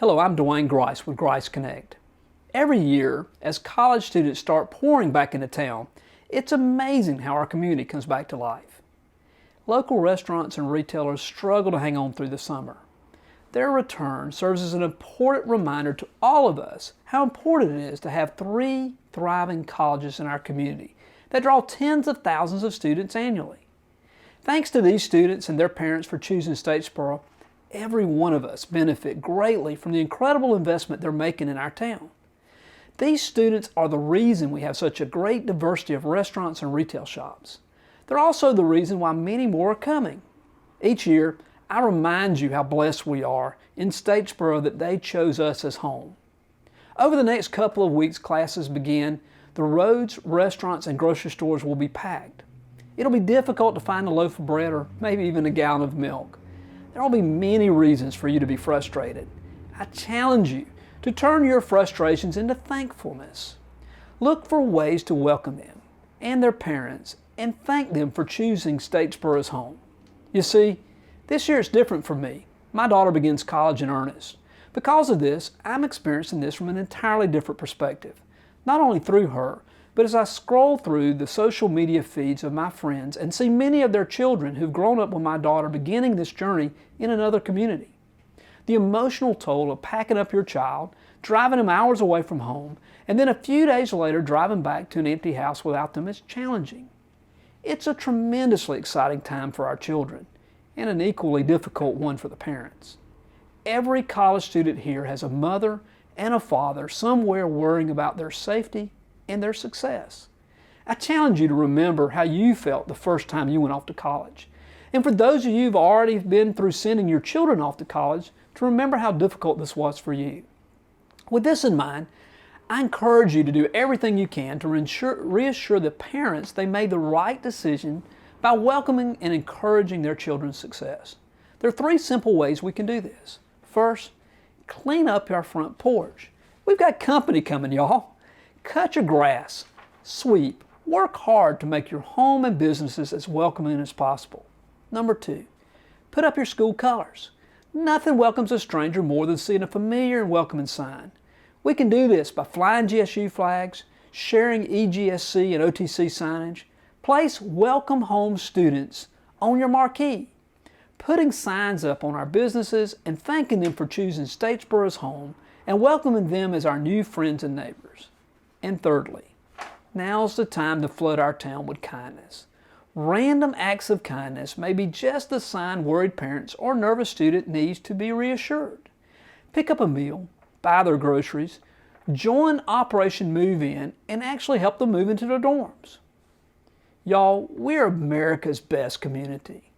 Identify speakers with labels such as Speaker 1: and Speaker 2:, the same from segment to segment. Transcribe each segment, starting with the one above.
Speaker 1: Hello, I'm Grice with Grice Connect. Every year, as college students start pouring back into town, it's amazing how our community comes back to life. Local restaurants and retailers struggle to hang on through the summer. Their return serves as an important reminder to all of us how important it is to have 3 thriving colleges in our community that draw tens of thousands of students annually. Thanks to these students and their parents for choosing Statesboro, every one of us benefit greatly from the incredible investment they're making in our town. These students are the reason we have such a great diversity of restaurants and retail shops. They're also the reason why many more are coming. Each year, I remind you how blessed we are in Statesboro that they chose us as home. Over the next couple of weeks classes begin, the roads, restaurants, and grocery stores will be packed. It'll be difficult to find a loaf of bread or maybe even a gallon of milk. There will be many reasons for you to be frustrated. I challenge you to turn your frustrations into thankfulness. Look for ways to welcome them and their parents and thank them for choosing Statesboro as home. You see, this year it's different for me. My daughter begins college in earnest. Because of this, I'm experiencing this from an entirely different perspective. Not only through her, but as I scroll through the social media feeds of my friends and see many of their children who've grown up with my daughter beginning this journey in another community. The emotional toll of packing up your child, driving them hours away from home, and then a few days later driving back to an empty house without them is challenging. It's a tremendously exciting time for our children, and an equally difficult one for the parents. Every college student here has a mother and a father somewhere worrying about their safety and their success. I challenge you to remember how you felt the first time you went off to college. And for those of you who've already been through sending your children off to college, to remember how difficult this was for you. With this in mind, I encourage you to do everything you can to reassure the parents they made the right decision by welcoming and encouraging their children's success. There are 3 simple ways we can do this. First, clean up our front porch. We've got company coming, y'all. Cut your grass, sweep, work hard to make your home and businesses as welcoming as possible. Number 2, put up your school colors. Nothing welcomes a stranger more than seeing a familiar and welcoming sign. We can do this by flying GSU flags, sharing EGSC and OTC signage, place welcome home students on your marquee, putting signs up on our businesses and thanking them for choosing Statesboro as home and welcoming them as our new friends and neighbors. And thirdly, now's the time to flood our town with kindness. Random acts of kindness may be just the sign worried parents or nervous student needs to be reassured. Pick up a meal, buy their groceries, join Operation Move In, and actually help them move into their dorms. Y'all, we're America's best community.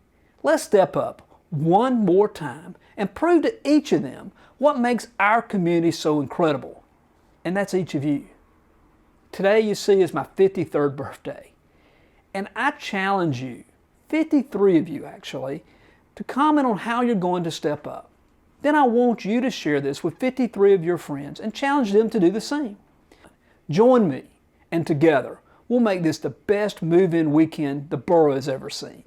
Speaker 1: Let's step up one more time and prove to each of them what makes our community so incredible. And that's each of you. Today, you see, is my 53rd birthday. And I challenge you, 53 of you actually, to comment on how you're going to step up. Then I want you to share this with 53 of your friends and challenge them to do the same. Join me, and together, we'll make this the best move-in weekend the borough has ever seen.